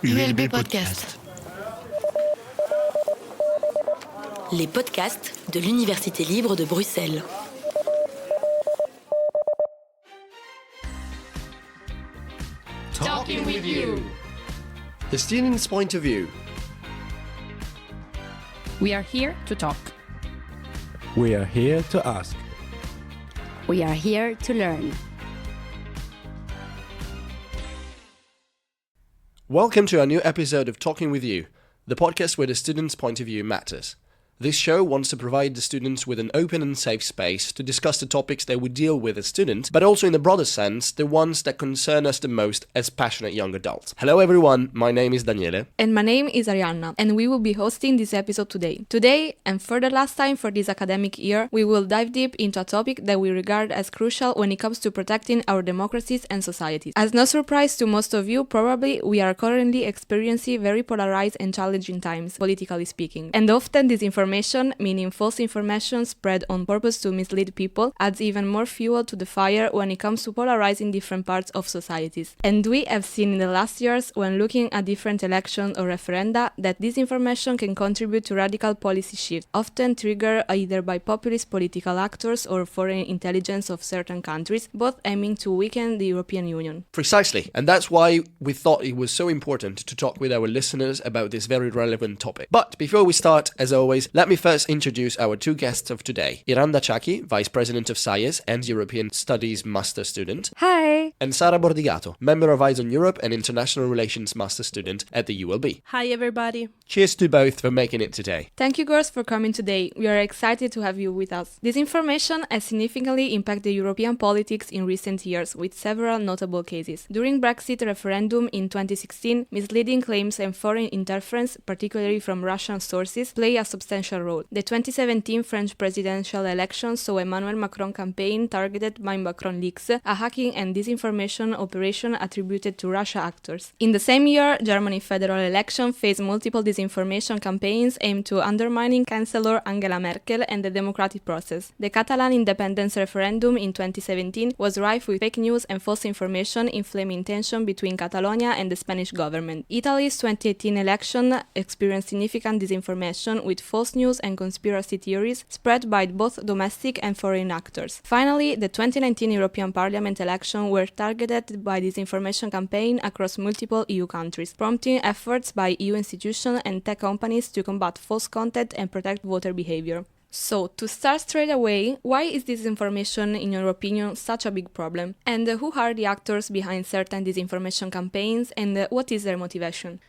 ULB Podcast. Les podcasts de l'Université libre de Bruxelles. Talking with you. The student's point of view. We are here to talk. We are here to ask. We are here to learn. Welcome to our new episode of Talking with You, the podcast where the student's point of view matters. This show wants to provide the students with an open and safe space to discuss the topics they would deal with as students, but also in the broader sense, the ones that concern us the most as passionate young adults. Hello everyone, my name is Daniele. And my name is Arianna, and we will be hosting this episode today. Today, and for the last time for this academic year, we will dive deep into a topic that we regard as crucial when it comes to protecting our democracies and societies. As no surprise to most of you, probably, we are currently experiencing very polarized and challenging times, politically speaking. And often disinformation, meaning false information spread on purpose to mislead people, adds even more fuel to the fire when it comes to polarizing different parts of societies. And we have seen in the last years, when looking at different elections or referenda, that disinformation can contribute to radical policy shifts, often triggered either by populist political actors or foreign intelligence of certain countries, both aiming to weaken the European Union. Precisely, and that's why we thought it was so important to talk with our listeners about this very relevant topic. But before we start, as always, let me first introduce our two guests of today. Iranda Chaki, Vice President of SAIES and European Studies Master Student. Hi! And Sara Bordigato, Member of Eyes on Europe and International Relations Master Student at the ULB. Hi everybody. Cheers to both for making it today. Thank you girls for coming today. We are excited to have you with us. Disinformation has significantly impacted European politics in recent years, with several notable cases. During Brexit referendum in 2016, misleading claims and foreign interference, particularly from Russian sources, play a substantial role. The 2017 French presidential election saw Emmanuel Macron campaign targeted by Macron leaks, a hacking and disinformation operation attributed to Russia actors. In the same year, Germany federal election faced multiple disinformation campaigns aimed to undermining Chancellor Angela Merkel and the democratic process. The Catalan independence referendum in 2017 was rife with fake news and false information, inflaming tension between Catalonia and the Spanish government. Italy's 2018 election experienced significant disinformation with false news and conspiracy theories spread by both domestic and foreign actors. Finally, the 2019 European Parliament election were targeted by disinformation campaign across multiple EU countries, prompting efforts by EU institutions and tech companies to combat false content and protect voter behavior. So, to start straight away, why is disinformation, in your opinion, such a big problem? And who are the actors behind certain disinformation campaigns, and what is their motivation?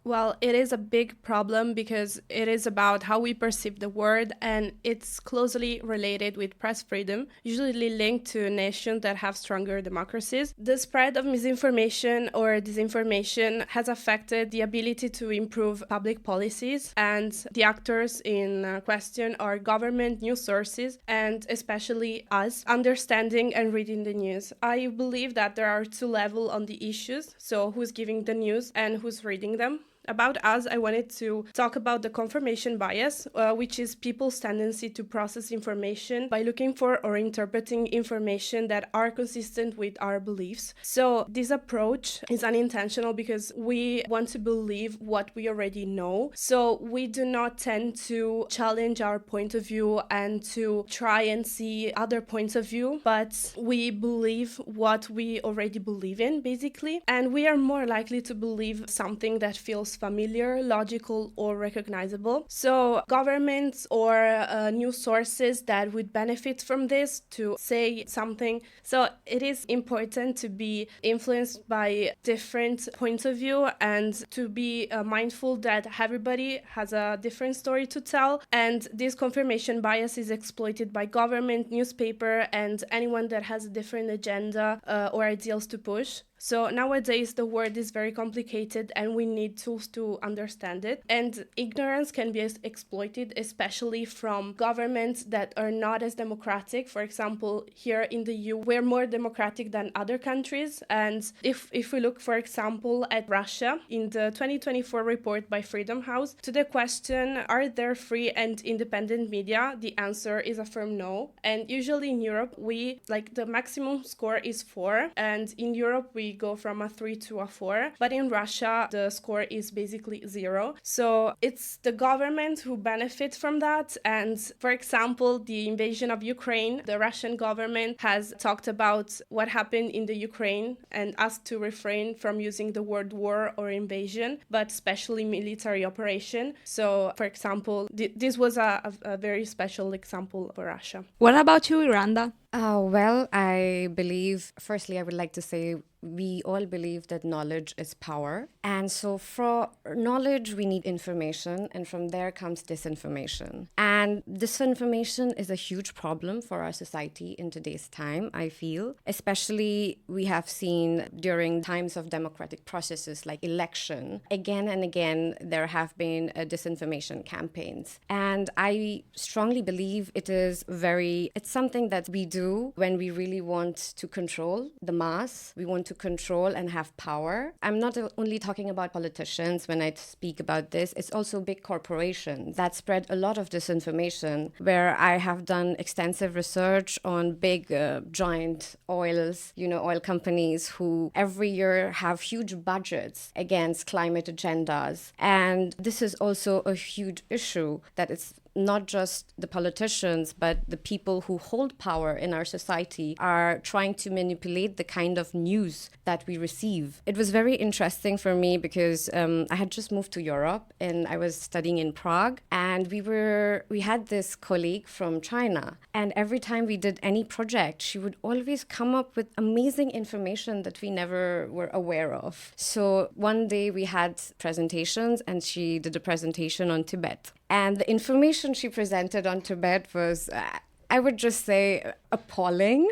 Well, it is a big problem because it is about how we perceive the world, and it's closely related with press freedom, usually linked to nations that have stronger democracies. The spread of misinformation or disinformation has affected the ability to improve public policies, and the actors in question are government, news sources, and especially us, understanding and reading the news. I believe that there are two levels on the issues, so who's giving the news and who's reading them. About us, I wanted to talk about the confirmation bias, which is people's tendency to process information by looking for or interpreting information that are consistent with our beliefs. So this approach is unintentional because we want to believe what we already know. So we do not tend to challenge our point of view and to try and see other points of view, but we believe what we already believe in, basically. And we are more likely to believe something that feels familiar, logical, or recognizable. So governments or news sources that would benefit from this to say something. So it is important to be influenced by different points of view and to be mindful that everybody has a different story to tell. And this confirmation bias is exploited by government, newspaper, and anyone that has a different agenda or ideals to push. So nowadays the world is very complicated and we need to tools to understand it. And ignorance can be exploited, especially from governments that are not as democratic. For example, here in the EU, we're more democratic than other countries. And if we look, for example, at Russia, in the 2024 report by Freedom House, to the question, are there free and independent media? The answer is a firm no. And usually in Europe, the maximum score is 4. And in Europe, we go from a 3 to a 4. But in Russia, the score is basically 0. So it's the government who benefits from that. And for example, the invasion of Ukraine, the Russian government has talked about what happened in the Ukraine and asked to refrain from using the word war or invasion, but especially military operation. So, for example, this was a very special example for Russia. What about you, Iranda? Well, I believe, firstly, I would like to say we all believe that knowledge is power. And so for knowledge, we need information. And from there comes disinformation. And disinformation is a huge problem for our society in today's time, I feel. Especially we have seen during times of democratic processes like election. Again and again, there have been disinformation campaigns. And I strongly believe it's something that we do when we really want to control the mass. We want to control and have power. I'm not only talking about politicians when I speak about this. It's also big corporations that spread a lot of disinformation, where I have done extensive research on big giant oil companies who every year have huge budgets against climate agendas. And this is also a huge issue, that it's not just the politicians, but the people who hold power in our society are trying to manipulate the kind of news that we receive. It was very interesting for me because I had just moved to Europe and I was studying in Prague, and we had this colleague from China, and every time we did any project, she would always come up with amazing information that we never were aware of. So one day we had presentations, and she did a presentation on Tibet. And the information she presented on Tibet was, I would just say, appalling.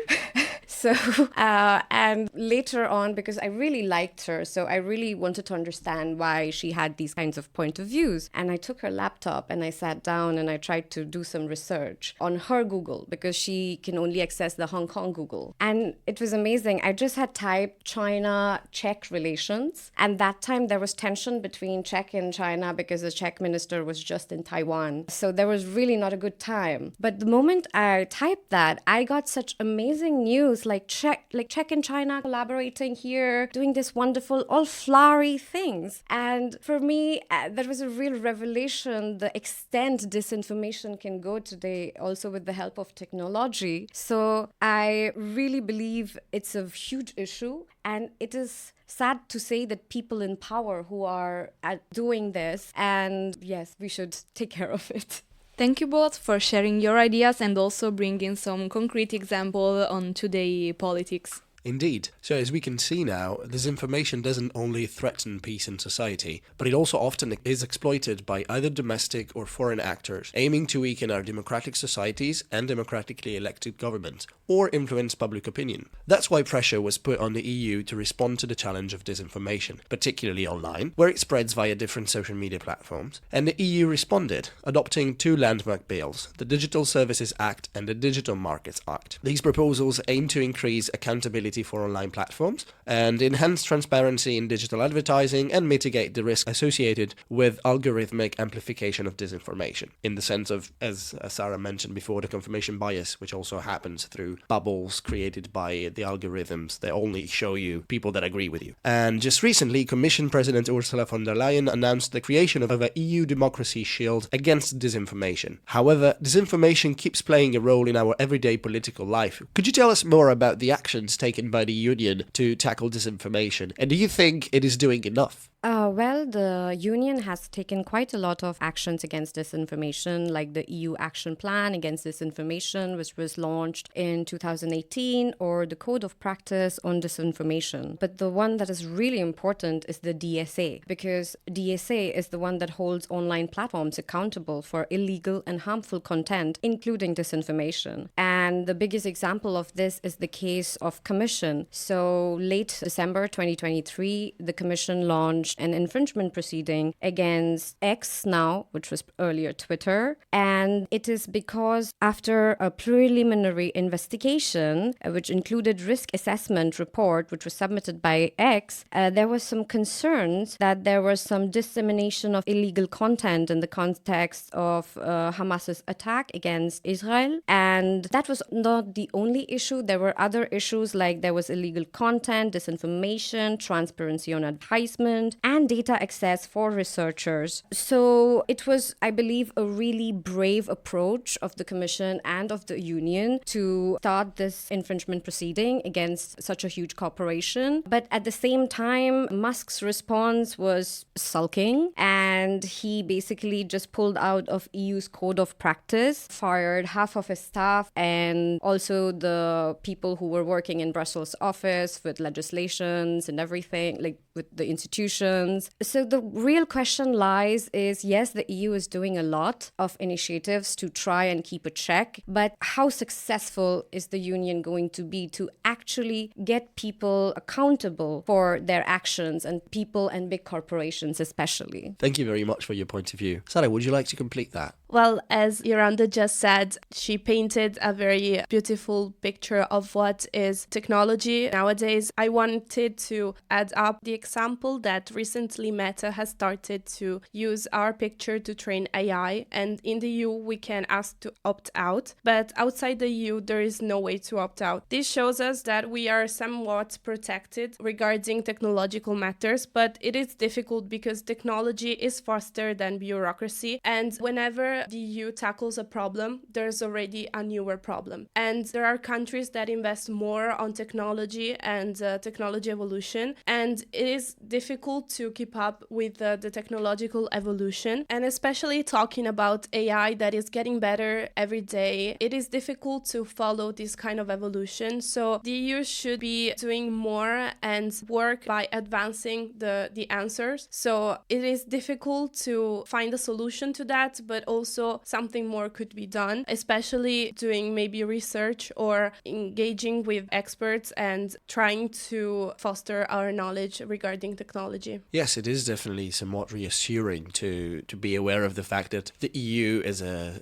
And later on, because I really liked her, so I really wanted to understand why she had these kinds of point of views. And I took her laptop and I sat down and I tried to do some research on her Google, because she can only access the Hong Kong Google. And it was amazing. I just had typed China-Czech relations. And that time there was tension between Czech and China because the Czech minister was just in Taiwan. So there was really not a good time. But the moment I typed that, I got such amazing news, like Czech and China collaborating here, doing this wonderful, all flowery things. And for me, that was a real revelation, the extent disinformation can go today, also with the help of technology. So I really believe it's a huge issue, and it is sad to say that people in power who are doing this, and yes, we should take care of it. Thank you both for sharing your ideas and also bringing some concrete example on today politics. Indeed. So as we can see now, disinformation doesn't only threaten peace in society, but it also often is exploited by either domestic or foreign actors, aiming to weaken our democratic societies and democratically elected governments, or influence public opinion. That's why pressure was put on the EU to respond to the challenge of disinformation, particularly online, where it spreads via different social media platforms. And the EU responded, adopting 2 landmark bills, the Digital Services Act and the Digital Markets Act. These proposals aim to increase accountability for online platforms and enhance transparency in digital advertising and mitigate the risk associated with algorithmic amplification of disinformation, in the sense of, as Sarah mentioned before, the confirmation bias, which also happens through bubbles created by the algorithms that only show you people that agree with you. And just recently, Commission President Ursula von der Leyen announced the creation of an EU democracy shield against disinformation. However, disinformation keeps playing a role in our everyday political life. Could you tell us more about the actions taken by the Union to tackle disinformation? And do you think it is doing enough? Well, the Union has taken quite a lot of actions against disinformation, like the EU Action Plan Against Disinformation, which was launched in 2018, or the Code of Practice on Disinformation. But the one that is really important is the DSA, because DSA is the one that holds online platforms accountable for illegal and harmful content, including disinformation. And the biggest example of this is the case of Commission. So late December 2023, the Commission launched an infringement proceeding against X now, which was earlier Twitter. And it is because after a preliminary investigation, which included risk assessment report, which was submitted by X, there was some concerns that there was some dissemination of illegal content in the context of Hamas's attack against Israel. And that was not the only issue. There were other issues like there was illegal content, disinformation, transparency on advertisement, and data access for researchers. So it was, I believe, a really brave approach of the Commission and of the Union to start this infringement proceeding against such a huge corporation. But at the same time, Musk's response was sulking, and he basically just pulled out of EU's code of practice, fired half of his staff, and also the people who were working in Brussels office with legislations and everything, like with the institutions. So the real question lies is, yes, the EU is doing a lot of initiatives to try and keep a check, but how successful is the Union going to be to actually get people accountable for their actions, and people and big corporations especially? Thank you very much for your point of view. Sarah, would you like to complete that? Well, as Yolanda just said, she painted a very beautiful picture of what is technology nowadays. I wanted to add up the example that recently Meta has started to use our picture to train AI, and in the EU we can ask to opt out, but outside the EU there is no way to opt out. This shows us that we are somewhat protected regarding technological matters, but it is difficult because technology is faster than bureaucracy, and whenever the EU tackles a problem, there's already a newer problem. And there are countries that invest more on technology and technology evolution, and it is difficult to keep up with the technological evolution. And especially talking about AI that is getting better every day, it is difficult to follow this kind of evolution. So the EU should be doing more and work by advancing the answers. So it is difficult to find a solution to that, but also something more could be done, especially doing maybe research or engaging with experts and trying to foster our knowledge regarding technology. Yes, it is definitely somewhat reassuring to be aware of the fact that the EU as a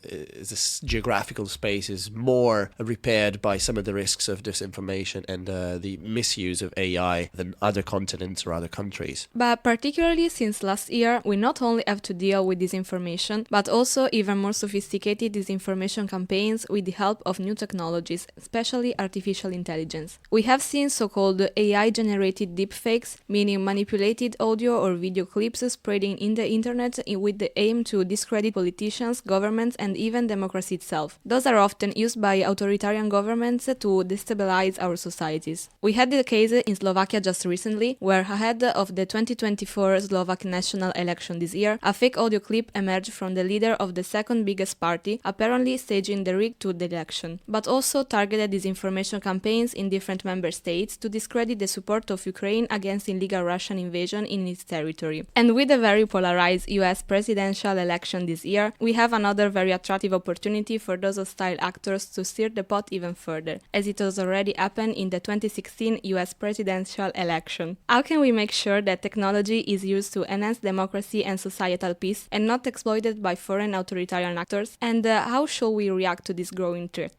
geographical space is more repaired by some of the risks of disinformation and the misuse of AI than other continents or other countries. But particularly since last year, we not only have to deal with disinformation, but also even more sophisticated disinformation campaigns with the help of new technologies, especially artificial intelligence. We have seen so-called AI-generated deepfakes, meaning manipulated audio or video clips spreading in the internet with the aim to discredit politicians, governments, and even democracy itself. Those are often used by authoritarian governments to destabilize our societies. We had the case in Slovakia just recently, where ahead of the 2024 Slovak national election this year, a fake audio clip emerged from the leader of the second biggest party, apparently staging the rig to the election, but also targeted disinformation campaigns in different member states to discredit the support of Ukraine against illegal Russian invasion in its territory. And with a very polarized US presidential election this year, we have another very attractive opportunity for those hostile actors to stir the pot even further, as it has already happened in the 2016 US presidential election. How can we make sure that technology is used to enhance democracy and societal peace and not exploited by foreign authoritarian actors? And how shall we react to this growing threat?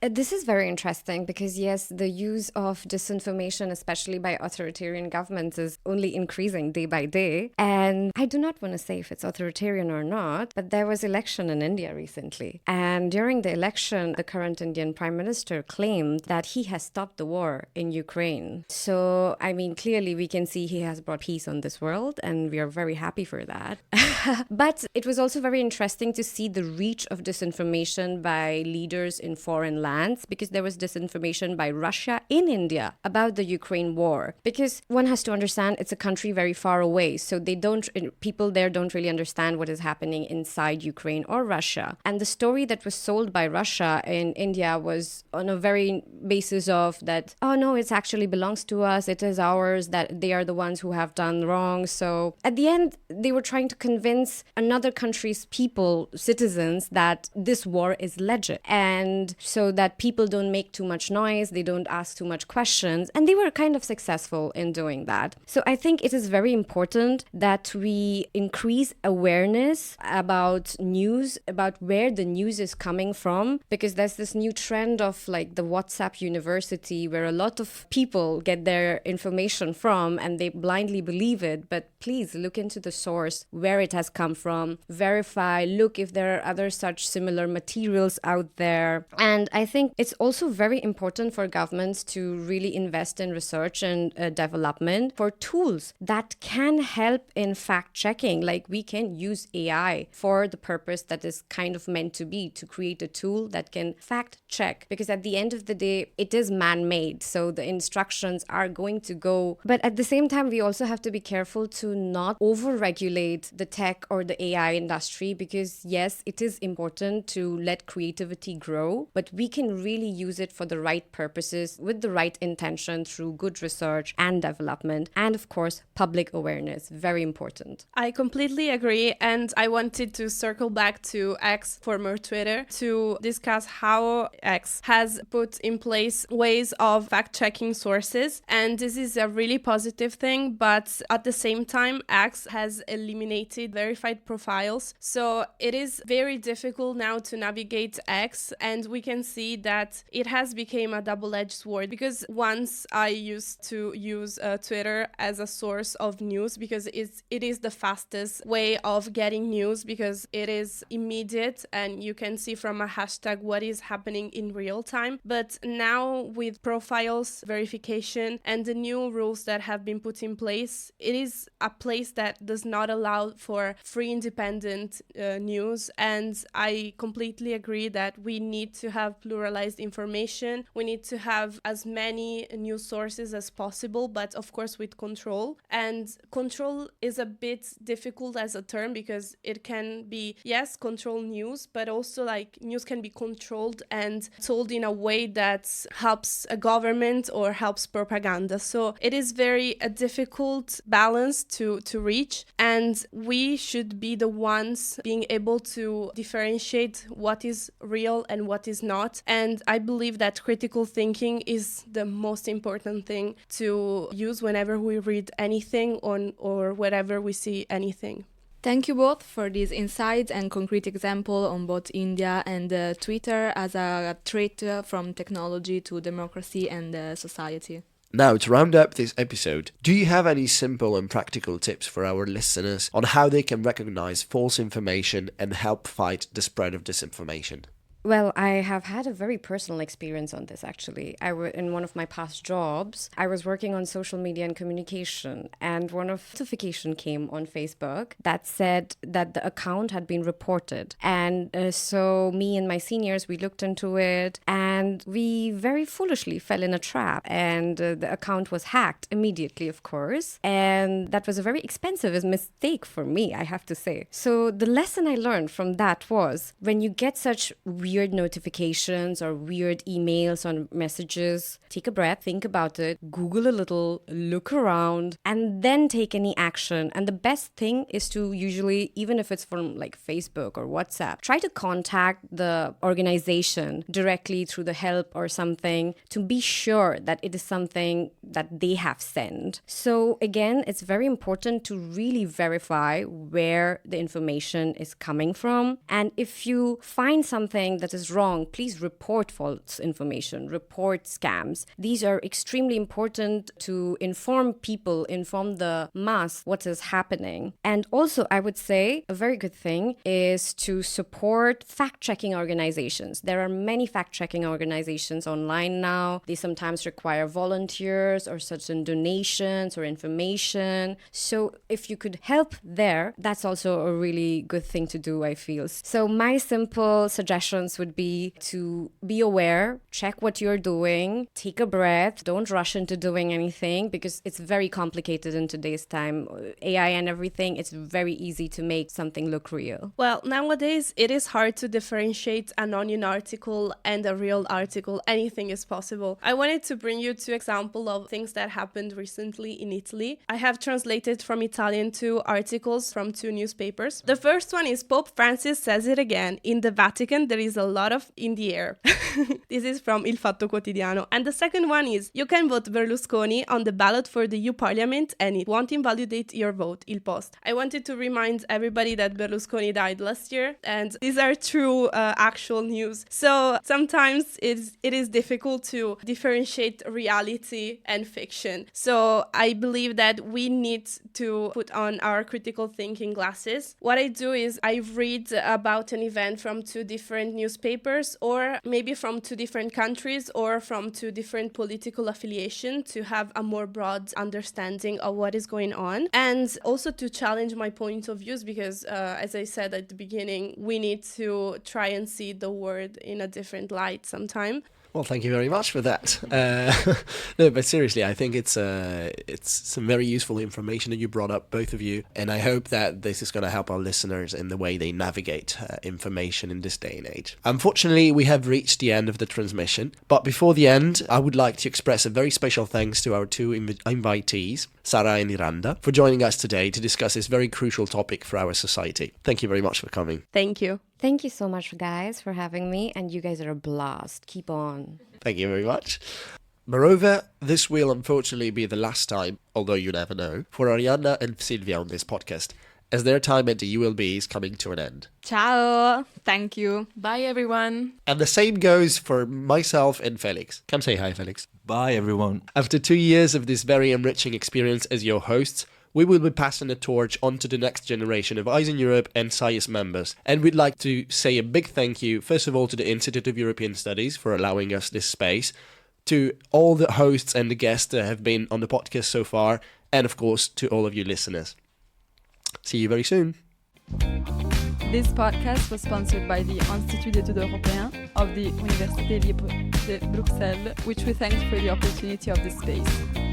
This is very interesting because, yes, the use of disinformation, especially by authoritarian governments, is only increasing day by day. And I do not want to say if it's authoritarian or not, but there was election in India recently. And during the election, the current Indian Prime Minister claimed that he has stopped the war in Ukraine. So, I mean, clearly we can see he has brought peace on this world, and we are very happy for that. But it was also very interesting to see the reach of disinformation by leaders in foreign lands, because there was disinformation by Russia in India about the Ukraine war. Because one has to understand it's a country very far away, so people there don't really understand what is happening inside Ukraine or Russia. And the story that was sold by Russia in India was on a very basis of that, oh no, it actually belongs to us, it is ours, that they are the ones who have done wrong. So at the end, they were trying to convince another country's people, citizens, that this war is legit, and so that people don't make too much noise, they don't ask too much questions, and they were kind of successful in doing that. So I think it is very important that we increase awareness about news, about where the news is coming from, because there's this new trend of like the WhatsApp university where a lot of people get their information from and they blindly believe it. But please look into the source, where it has come from, verify, look if there are other such similar materials out there. And I think it's also very important for governments to really invest in research and development for tools that can help in fact checking. Like we can use AI for the purpose that is kind of meant to be, to create a tool that can fact check, because at the end of the day it is man-made, so the instructions are going to go. But at the same time we also have to be careful to not over-regulate the tech or the AI industry, because yes, it is important to let creativity grow, but we can really use it for the right purposes with the right intention through good research and development, and of course public awareness, very important. I completely agree, and I wanted to circle back to X, former Twitter, to discuss how X has put in place ways of fact-checking sources, and this is a really positive thing, but at the same time X has eliminated verified profiles, so it is very difficult now to navigate X, and we can see that it has become a double-edged sword, because once I used to use Twitter as a source of news because it is the fastest way of getting news, because it is immediate and you can see from a hashtag what is happening in real time. But now with profiles verification and the new rules that have been put in place, it is a place that does not allow for free independent news, and I completely agree that we need to have pluralized information. We need to have as many news sources as possible, but of course with control. And control is a bit difficult as a term, because it can be, yes, control news, but also like news can be controlled and told in a way that helps a government or helps propaganda. So it is very a difficult balance to reach, and we should be the ones being able to differentiate what is real and what is not. And I believe that critical thinking is the most important thing to use whenever we read anything or whenever we see anything. Thank you both for these insights and concrete example on both India and Twitter as a threat from technology to democracy and society. Now, to round up this episode, do you have any simple and practical tips for our listeners on how they can recognize false information and help fight the spread of disinformation? Well, I have had a very personal experience on this, actually. In one of my past jobs, I was working on social media and communication, and one notification came on Facebook that said that the account had been reported. And so me and my seniors, we looked into it, and we very foolishly fell in a trap, and the account was hacked immediately, of course. And that was a very expensive mistake for me, I have to say. So the lesson I learned from that was, when you get such weird notifications or weird emails or messages, take a breath, think about it, Google a little, look around, and then take any action. And the best thing is to usually, even if it's from like Facebook or WhatsApp, try to contact the organization directly through the help or something to be sure that it is something that they have sent. So again, it's very important to really verify where the information is coming from. And if you find something that is wrong, please report false information, report scams. These are extremely important to inform people, inform the mass what is happening. And also, I would say a very good thing is to support fact-checking organizations. There are many fact-checking organizations online now. They sometimes require volunteers or certain donations or information. So if you could help there, that's also a really good thing to do, I feel. So my simple suggestions would be to be aware, check what you're doing, take a breath, don't rush into doing anything, because it's very complicated in today's time. AI and everything, it's very easy to make something look real. Well, nowadays it is hard to differentiate an onion article and a real article, anything is possible. I wanted to bring you 2 examples of things that happened recently in Italy. I have translated from Italian 2 articles from 2 newspapers. The first one is Pope Francis says it again. In the Vatican, there is a lot of in the air. This is from Il Fatto Quotidiano. And the second one is, you can vote Berlusconi on the ballot for the EU Parliament and it won't invalidate your vote, Il Post. I wanted to remind everybody that Berlusconi died last year, and these are true actual news. So sometimes it is difficult to differentiate reality and fiction. So I believe that we need to put on our critical thinking glasses. What I do is I read about an event from 2 different newspapers, or maybe from 2 different countries, or from 2 different political affiliations, to have a more broad understanding of what is going on, and also to challenge my point of views, because as I said at the beginning, we need to try and see the world in a different light sometime. Well, thank you very much for that. No, but seriously, I think it's some very useful information that you brought up, both of you, and I hope that this is going to help our listeners in the way they navigate information in this day and age. Unfortunately, we have reached the end of the transmission, but before the end, I would like to express a very special thanks to our 2 invitees, Sara and Iranda, for joining us today to discuss this very crucial topic for our society. Thank you very much for coming. Thank you. Thank you so much, guys, for having me, and you guys are a blast. Keep on. Thank you very much. Moreover, this will unfortunately be the last time, although you never know, for Arianna and Silvia on this podcast, as their time at the ULB is coming to an end. Ciao! Thank you. Bye, everyone. And the same goes for myself and Felix. Come say hi, Felix. Bye, everyone. After 2 years of this very enriching experience as your hosts, we will be passing the torch on to the next generation of Eyes in Europe and SciES members. And we'd like to say a big thank you, first of all, to the Institute of European Studies for allowing us this space, to all the hosts and the guests that have been on the podcast so far, and of course, to all of you listeners. See you very soon. This podcast was sponsored by the Institut d'études européens of the Université Libre de Bruxelles, which we thank for the opportunity of this space.